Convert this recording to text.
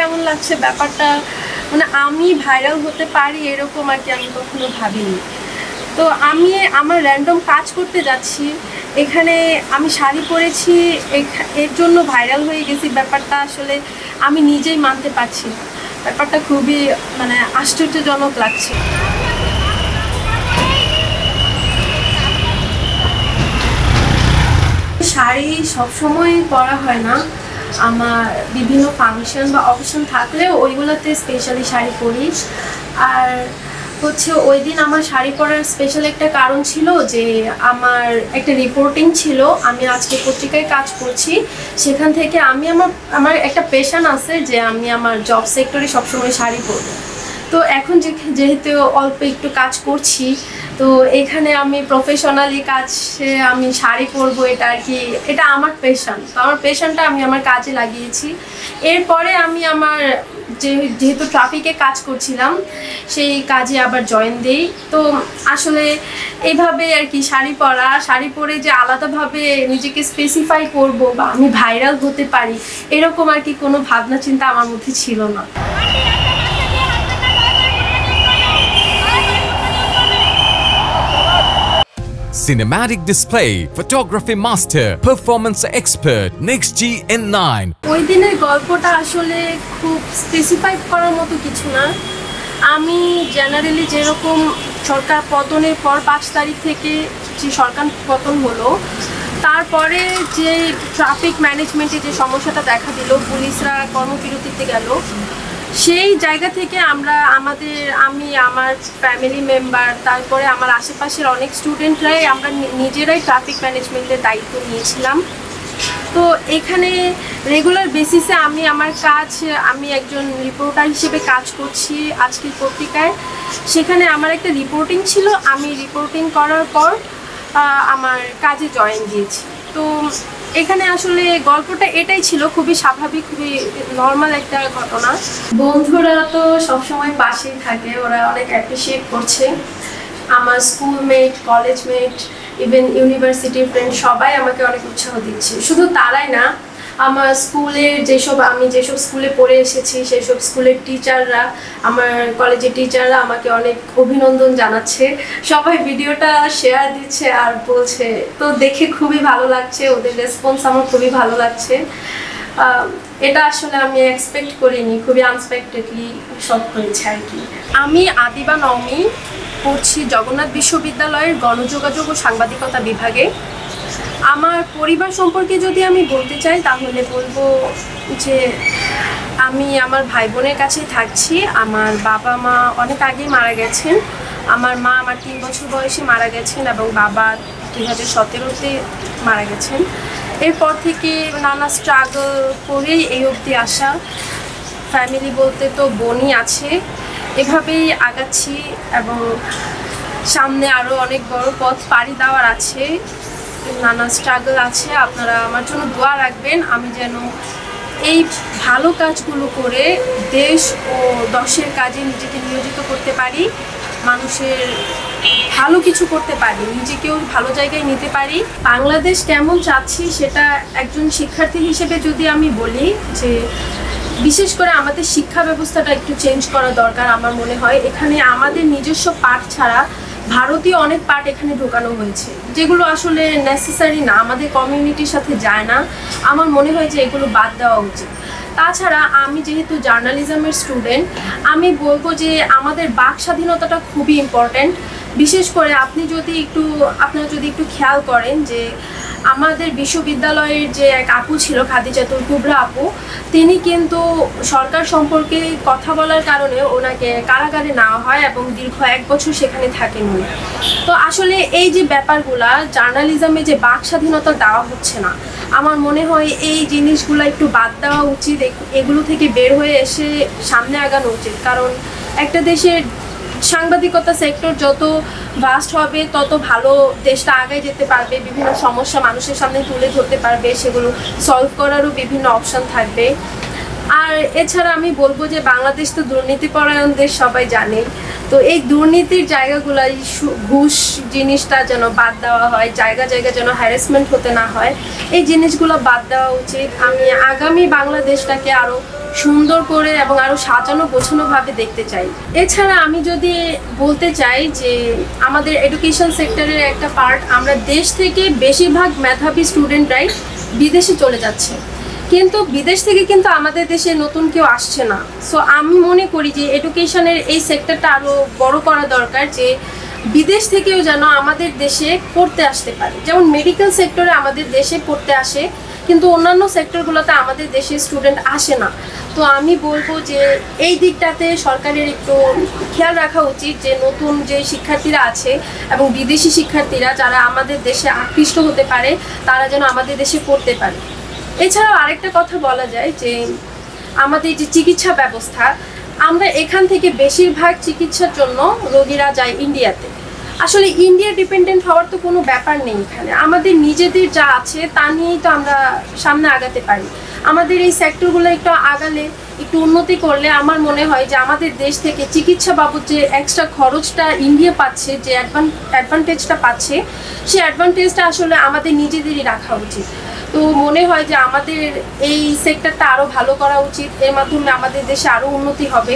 কেমন লাগছে ব্যাপারটা, মানে আমি ভাইরাল হতে পারি এরকম আর কি আমি কখনো ভাবিনি। তো আমি আমার র্যান্ডম কাজ করতে যাচ্ছি, এখানে আমি শাড়ি পরেছি, এর জন্য ভাইরাল হয়ে গেছি। ব্যাপারটা আসলে আমি নিজেই মানতে পারছি না, ব্যাপারটা খুবই মানে আশ্চর্যজনক লাগছে। শাড়ি সবসময় পরা হয় না, আমার বিভিন্ন ফাংশন বা অকেশন থাকলেও ওইগুলোতে স্পেশালি শাড়ি পরি। আর হচ্ছে ওই দিন আমার শাড়ি পরার স্পেশাল একটা কারণ ছিল যে আমার একটা রিপোর্টিং ছিল, আমি আজকে পত্রিকায় কাজ করছি, সেখান থেকে আমি আমার একটা পেশান আছে যে আমি আমার জব সেক্টরে সবসময় শাড়ি পরব। তো এখন যেহেতু অল্প একটু কাজ করছি, তো এখানে আমি প্রফেশনালি কাজে আমি শাড়ি পরবো, এটা আর কি এটা আমার পেশান। তো আমার পেশানটা আমি আমার কাজে লাগিয়েছি। এরপরে আমি আমার যেহেতু ট্রাফিকে কাজ করছিলাম সেই কাজে আবার জয়েন দিই। তো আসলে এইভাবে আর কি শাড়ি পরে যে আলাদাভাবে নিজেকে স্পেসিফাই করব বা আমি ভাইরাল হতে পারি এরকম আর কি কোনো ভাবনা চিন্তা আমার মধ্যে ছিল না। Cinematic display, photography master, performance expert, NextG N9। ওই দিনের গল্পটা আসলে খুব স্পেসিফাই করার মতো কিছু না। আমি জেনারেলি যেরকম সরকার পতনের পর 5 তারিখ থেকে যে সরকার পতন হলো, তারপরে যে ট্রাফিক ম্যানেজমেন্টে যে সমস্যাটা দেখা দিল, পুলিশরা কর্মবিরতিতে গেল, সেই জায়গা থেকে আমি আমার ফ্যামিলি মেম্বার, তারপরে আমার আশেপাশের অনেক স্টুডেন্টরাই আমরা নিজেরাই ট্রাফিক ম্যানেজমেন্টের দায়িত্ব নিয়েছিলাম। তো এখানে রেগুলার বেসিসে আমি একজন রিপোর্টার হিসেবে কাজ করছি আজকের পত্রিকায়। সেখানে আমার একটা রিপোর্টিং ছিল, আমি রিপোর্টিং করার পর আমার কাজে জয়েন দিয়েছি। তো এখানে আসলে গল্পটা এটাই ছিল, খুবই স্বাভাবিক, খুবই নর্মাল একটা ঘটনা। বন্ধুরা তো সবসময় পাশেই থাকে, ওরা অনেক অ্যাপ্রিসিয়েট করছে। আমার স্কুলমেট, কলেজমেট, ইভেন ইউনিভার্সিটির ফ্রেন্ড সবাই আমাকে অনেক উৎসাহ দিচ্ছে। শুধু তারাই না, আমার স্কুলের আমি যেসব স্কুলে পড়ে এসেছি সেসব স্কুলের টিচাররা, আমার কলেজের টিচাররা আমাকে অনেক অভিনন্দন জানাচ্ছে, সবাই ভিডিওটা শেয়ার দিচ্ছে আর বলছে। তো দেখে খুবই ভালো লাগছে, ওদের রেসপন্স আমার খুবই ভালো লাগছে। এটা আসলে আমি এক্সপেক্ট করিনি, খুবই আনএক্সপেক্টেডলি সব হয়েছে আর কি। আমি আদিবা নওমি, পড়ছি জগন্নাথ বিশ্ববিদ্যালয়ের গণযোগাযোগ ও সাংবাদিকতা বিভাগে। আমার পরিবার সম্পর্কে যদি আমি বলতে চাই তাহলে বলবো যে আমি আমার ভাই বোনের কাছেই থাকছি। আমার বাবা মা অনেক আগেই মারা গেছেন। আমার মা আমার 3 বছর বয়সে মারা গেছেন এবং বাবা 2017-তে মারা গেছেন। এরপর থেকে নানা স্ট্রাগল করেই এই অবধি আসা। ফ্যামিলি বলতে তো বোনই আছে, এভাবেই আগাচ্ছি এবং সামনে আরও অনেক বড় পথ পাড়ি দেওয়ার আছে, নানা স্ট্রাগল আছে। আপনারা আমার জন্য দোয়া রাখবেন, আমি যেন এই ভালো কাজগুলো করে দেশ ও দশের কাজে নিজেকে নিয়োজিত করতে পারি, মানুষের ভালো কিছু করতে পারি, নিজেকেও ভালো জায়গায় নিতে পারি। বাংলাদেশ কেমন চাচ্ছি সেটা একজন শিক্ষার্থী হিসেবে যদি আমি বলি যে বিশেষ করে আমাদের শিক্ষা ব্যবস্থাটা একটু চেঞ্জ করা দরকার। আমার মনে হয় এখানে আমাদের নিজস্ব পাঠ ছাড়া ভারতীয় অনেক পার্ট এখানে ঢোকানো হয়েছে, যেগুলো আসলে নেসেসারি না, আমাদের কমিউনিটির সাথে যায় না। আমার মনে হয় যে এগুলো বাদ দেওয়া উচিত। তাছাড়া আমি যেহেতু জার্নালিজমের স্টুডেন্ট, আমি বলবো যে আমাদের বাক স্বাধীনতাটা খুবই ইম্পর্ট্যান্ট। বিশেষ করে আপনারা যদি একটু খেয়াল করেন যে আমাদের বিশ্ববিদ্যালয়ের যে এক আপু ছিল, খাদিজাতুল কুবরা আপু, তিনি কিন্তু সরকার সম্পর্কে কথা বলার কারণে ওনাকে কারাগারে নেওয়া হয় এবং দীর্ঘ 1 বছর সেখানে থাকেন উনি। তো আসলে এই যে ব্যাপারগুলা, জার্নালিজমে যে বাক স্বাধীনতা দেওয়া হচ্ছে না, আমার মনে হয় এই জিনিসগুলো একটু বাদ দেওয়া উচিত, এগুলো থেকে বের হয়ে এসে সামনে আগানো উচিত। কারণ একটা দেশের সাংবাদিকতা সেক্টর যত ভাস্ট হবে তত ভালো দেশটা আগায় যেতে পারবে, বিভিন্ন সমস্যা মানুষের সামনে তুলে ধরতে পারবে, সেগুলো সলভ করারও বিভিন্ন অপশন থাকবে। আর এছাড়া আমি বলবো যে বাংলাদেশ তো দুর্নীতিপরায়ণ দেশ, সবাই জানে। তো এই দুর্নীতির জায়গাগুলো, ঘুষ জিনিসটা যেন বাদ দেওয়া হয়, জায়গা যেন হ্যারাসমেন্ট হতে না হয়, এই জিনিসগুলো বাদ দেওয়া উচিত। আমি আগামী বাংলাদেশটাকে আরও সুন্দর করে এবং আরও সাজানো গোছানোভাবে দেখতে চাই। এছাড়া আমি যদি বলতে চাই যে আমাদের এডুকেশন সেক্টরের একটা পার্ট, আমরা দেশ থেকে বেশিরভাগ মেধাবী স্টুডেন্টরাই বিদেশে চলে যাচ্ছে, কিন্তু বিদেশ থেকে কিন্তু আমাদের দেশে নতুন কেউ আসছে না। সো আমি মনে করি যে এডুকেশনের এই সেক্টরটা আরও বড় করা দরকার, যে বিদেশ থেকেও যেন আমাদের দেশে পড়তে আসতে পারে। যেমন মেডিকেল সেক্টরে আমাদের দেশে পড়তে আসে, কিন্তু অন্যান্য সেক্টরগুলোতে আমাদের দেশে স্টুডেন্ট আসে না। তো আমি বলবো যে এই দিকটাতে সরকারের একটু খেয়াল রাখা উচিত, যে নতুন যে শিক্ষার্থীরা আছে এবং বিদেশি শিক্ষার্থীরা যারা আমাদের দেশে আকৃষ্ট হতে পারে, তারা যেন আমাদের দেশে পড়তে পারে। এছাড়াও আরেকটা কথা বলা যায় যে আমাদের যে চিকিৎসা ব্যবস্থা, আমরা এখান থেকে বেশিরভাগ চিকিৎসার জন্য রোগীরা যায় ইন্ডিয়াতে। আসলে ইন্ডিয়া ডিপেন্ডেন্ট হওয়ার তো কোনো ব্যাপার নেই, এখানে আমাদের নিজেদের যা আছে তা নিয়েই তো আমরা সামনে আগাতে পারি। আমাদের এই সেক্টরগুলো একটু আগালে, একটু উন্নতি করলে আমার মনে হয় যে আমাদের দেশ থেকে চিকিৎসা বাবদ যে এক্সট্রা খরচটা ইন্ডিয়া পাচ্ছে, যে অ্যাডভান্টেজটা পাচ্ছে, সেই অ্যাডভান্টেজটা আসলে আমাদের নিজেদেরই রাখা উচিত। তো মনে হয় যে আমাদের এই সেক্টরটা আরও ভালো করা উচিত, এর মাধ্যমে আমাদের দেশে আরও উন্নতি হবে।